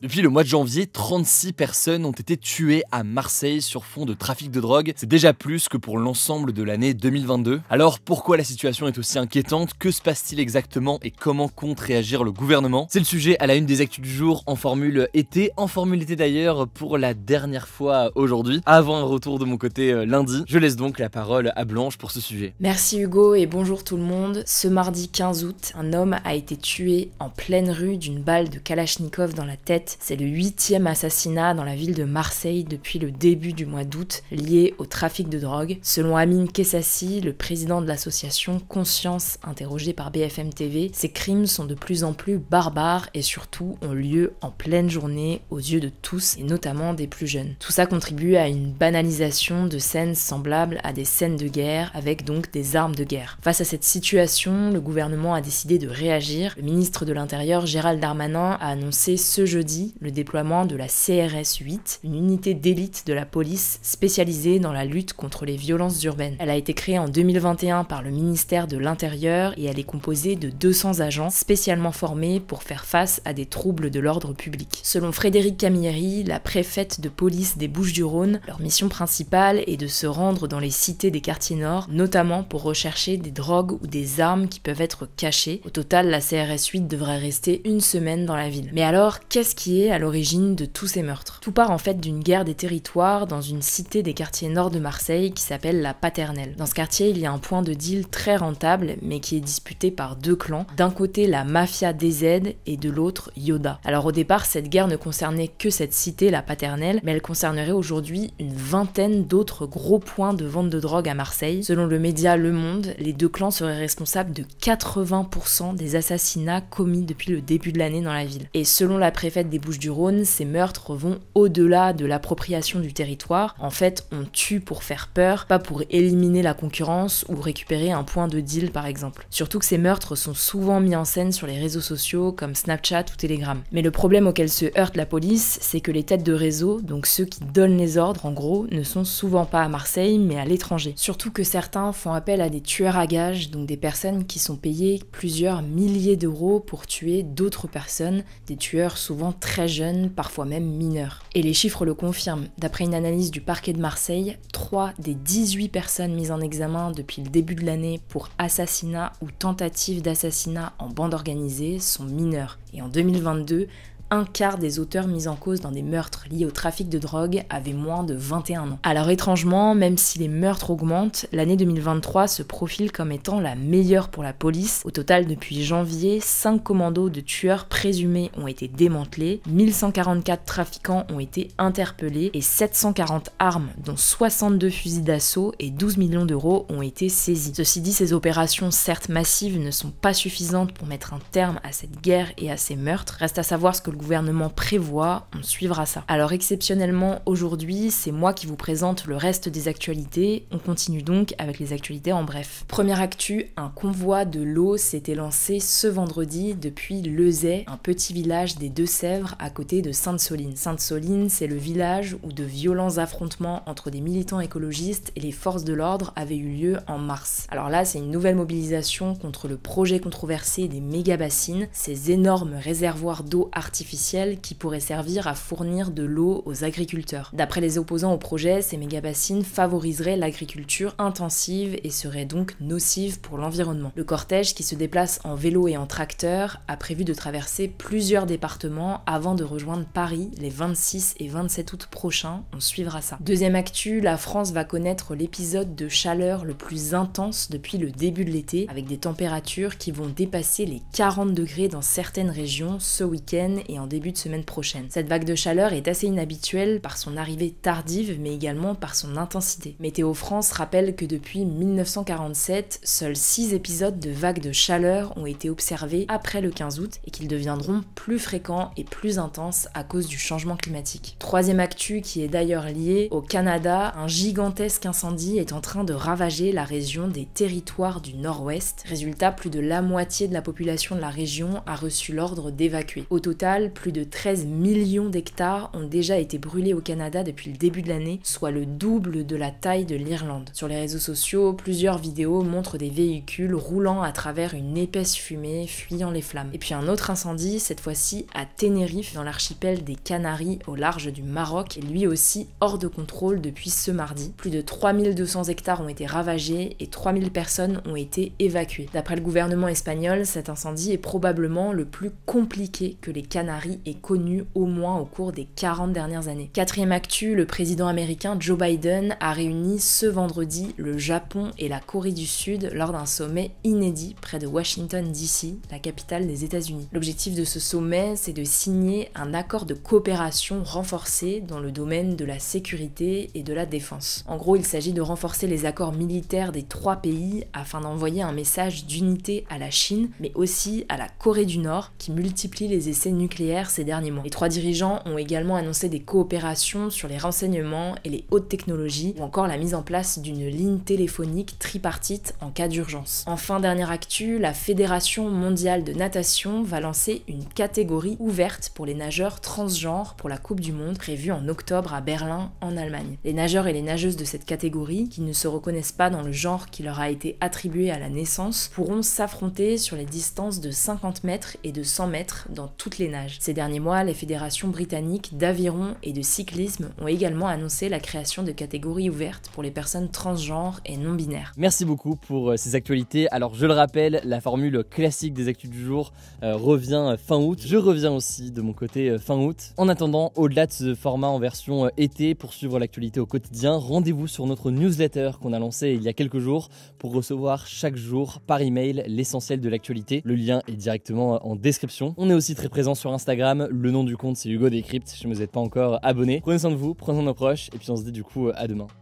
Depuis le mois de janvier, 36 personnes ont été tuées à Marseille sur fond de trafic de drogue. C'est déjà plus que pour l'ensemble de l'année 2022. Alors pourquoi la situation est aussi inquiétante? Que se passe-t-il exactement et comment compte réagir le gouvernement? C'est le sujet à la une des actus du jour en formule été. En formule été d'ailleurs pour la dernière fois aujourd'hui, avant un retour de mon côté lundi. Je laisse donc la parole à Blanche pour ce sujet. Merci Hugo et bonjour tout le monde. Ce mardi 15 août, un homme a été tué en pleine rue d'une balle de Kalachnikov dans la tête. C'est le 8e assassinat dans la ville de Marseille depuis le début du mois d'août lié au trafic de drogue. Selon Amine Kessassi, le président de l'association Conscience, interrogé par BFM TV, ces crimes sont de plus en plus barbares et surtout ont lieu en pleine journée aux yeux de tous et notamment des plus jeunes. Tout ça contribue à une banalisation de scènes semblables à des scènes de guerre avec donc des armes de guerre. Face à cette situation, le gouvernement a décidé de réagir. Le ministre de l'Intérieur Gérald Darmanin a annoncé ce jeudi le déploiement de la CRS 8, une unité d'élite de la police spécialisée dans la lutte contre les violences urbaines. Elle a été créée en 2021 par le ministère de l'Intérieur et elle est composée de 200 agents spécialement formés pour faire face à des troubles de l'ordre public. Selon Frédéric Camilleri, la préfète de police des Bouches-du-Rhône, leur mission principale est de se rendre dans les cités des quartiers nord, notamment pour rechercher des drogues ou des armes qui peuvent être cachées. Au total, la CRS 8 devrait rester une semaine dans la ville. Mais alors, qu'est-ce qui est à l'origine de tous ces meurtres? Tout part en fait d'une guerre des territoires dans une cité des quartiers nord de Marseille qui s'appelle la Paternelle. Dans ce quartier, il y a un point de deal très rentable mais qui est disputé par deux clans. D'un côté la mafia DZ et de l'autre Yoda. Alors au départ, cette guerre ne concernait que cette cité, la Paternelle, mais elle concernerait aujourd'hui une vingtaine d'autres gros points de vente de drogue à Marseille. Selon le média Le Monde, les deux clans seraient responsables de 80% des assassinats commis depuis le début de l'année dans la ville. Et selon la préfète des Bouches-du-Rhône, ces meurtres vont au-delà de l'appropriation du territoire. En fait, on tue pour faire peur, pas pour éliminer la concurrence ou récupérer un point de deal par exemple. Surtout que ces meurtres sont souvent mis en scène sur les réseaux sociaux comme Snapchat ou Telegram. Mais le problème auquel se heurte la police, c'est que les têtes de réseau, donc ceux qui donnent les ordres en gros, ne sont souvent pas à Marseille mais à l'étranger. Surtout que certains font appel à des tueurs à gages, donc des personnes qui sont payées plusieurs milliers d'euros pour tuer d'autres personnes, des tueurs souvent très jeunes, parfois même mineurs. Et les chiffres le confirment. D'après une analyse du parquet de Marseille, 3 des 18 personnes mises en examen depuis le début de l'année pour assassinat ou tentative d'assassinat en bande organisée sont mineurs. Et en 2022, un quart des auteurs mis en cause dans des meurtres liés au trafic de drogue avaient moins de 21 ans. Alors étrangement, même si les meurtres augmentent, l'année 2023 se profile comme étant la meilleure pour la police. Au total, depuis janvier, 5 commandos de tueurs présumés ont été démantelés, 1144 trafiquants ont été interpellés et 740 armes, dont 62 fusils d'assaut et 12 millions d'euros ont été saisis. Ceci dit, ces opérations certes massives ne sont pas suffisantes pour mettre un terme à cette guerre et à ces meurtres. Reste à savoir ce que le gouvernement prévoit, on suivra ça. Alors exceptionnellement aujourd'hui, c'est moi qui vous présente le reste des actualités. On continue donc avec les actualités en bref. Première actu, un convoi de l'eau s'était lancé ce vendredi depuis Lezay, un petit village des Deux-Sèvres à côté de Sainte-Soline. Sainte-Soline, c'est le village où de violents affrontements entre des militants écologistes et les forces de l'ordre avaient eu lieu en mars. Alors là, c'est une nouvelle mobilisation contre le projet controversé des méga-bassines, ces énormes réservoirs d'eau artificielle qui pourraient servir à fournir de l'eau aux agriculteurs. D'après les opposants au projet, ces méga-bassines favoriseraient l'agriculture intensive et seraient donc nocives pour l'environnement. Le cortège, qui se déplace en vélo et en tracteur, a prévu de traverser plusieurs départements avant de rejoindre Paris les 26 et 27 août prochains. On suivra ça. Deuxième actu, la France va connaître l'épisode de chaleur le plus intense depuis le début de l'été, avec des températures qui vont dépasser les 40 degrés dans certaines régions ce week-end et en début de semaine prochaine. Cette vague de chaleur est assez inhabituelle par son arrivée tardive mais également par son intensité. Météo France rappelle que depuis 1947, seuls 6 épisodes de vagues de chaleur ont été observés après le 15 août et qu'ils deviendront plus fréquents et plus intenses à cause du changement climatique. Troisième actu qui est d'ailleurs liée au Canada, un gigantesque incendie est en train de ravager la région des territoires du Nord-Ouest. Résultat, plus de la moitié de la population de la région a reçu l'ordre d'évacuer. Au total, total, plus de 13 millions d'hectares ont déjà été brûlés au Canada depuis le début de l'année, soit le double de la taille de l'Irlande. Sur les réseaux sociaux, plusieurs vidéos montrent des véhicules roulant à travers une épaisse fumée, fuyant les flammes. Et puis un autre incendie, cette fois-ci à Tenerife, dans l'archipel des Canaries, au large du Maroc, est lui aussi hors de contrôle depuis ce mardi. Plus de 3200 hectares ont été ravagés et 3000 personnes ont été évacuées. D'après le gouvernement espagnol, cet incendie est probablement le plus compliqué que les Canaries aient connu au moins au cours des 40 dernières années. Quatrième actu, le président américain Joe Biden a réuni ce vendredi le Japon et la Corée du Sud lors d'un sommet inédit près de Washington DC, la capitale des États-Unis. L'objectif de ce sommet, c'est de signer un accord de coopération renforcé dans le domaine de la sécurité et de la défense. En gros, il s'agit de renforcer les accords militaires des trois pays afin d'envoyer un message d'unité à la Chine, mais aussi à la Corée du Nord, qui multiplie les essais nucléaires ces derniers mois. Les trois dirigeants ont également annoncé des coopérations sur les renseignements et les hautes technologies, ou encore la mise en place d'une ligne téléphonique tripartite en cas d'urgence. Enfin, dernière actu, la Fédération mondiale de natation va lancer une catégorie ouverte pour les nageurs transgenres pour la Coupe du Monde prévue en octobre à Berlin, en Allemagne. Les nageurs et les nageuses de cette catégorie, qui ne se reconnaissent pas dans le genre qui leur a été attribué à la naissance, pourront s'affronter sur les distances de 50 mètres et de 100 mètres dans toutes les nages. Ces derniers mois, les fédérations britanniques d'aviron et de cyclisme ont également annoncé la création de catégories ouvertes pour les personnes transgenres et non binaires. Merci beaucoup pour ces actualités. Alors je le rappelle, la formule classique des actus du jour revient fin août. Je reviens aussi de mon côté fin août. En attendant, au-delà de ce format en version été, pour suivre l'actualité au quotidien, rendez-vous sur notre newsletter qu'on a lancé il y a quelques jours pour recevoir chaque jour par email l'essentiel de l'actualité. Le lien est directement en description. On est aussi très présent sur Instagram. Le nom du compte c'est Hugo Décrypte si je ne vous êtes pas encore abonné. Prenez soin de vous, prenez soin de nos proches et puis on se dit du coup à demain.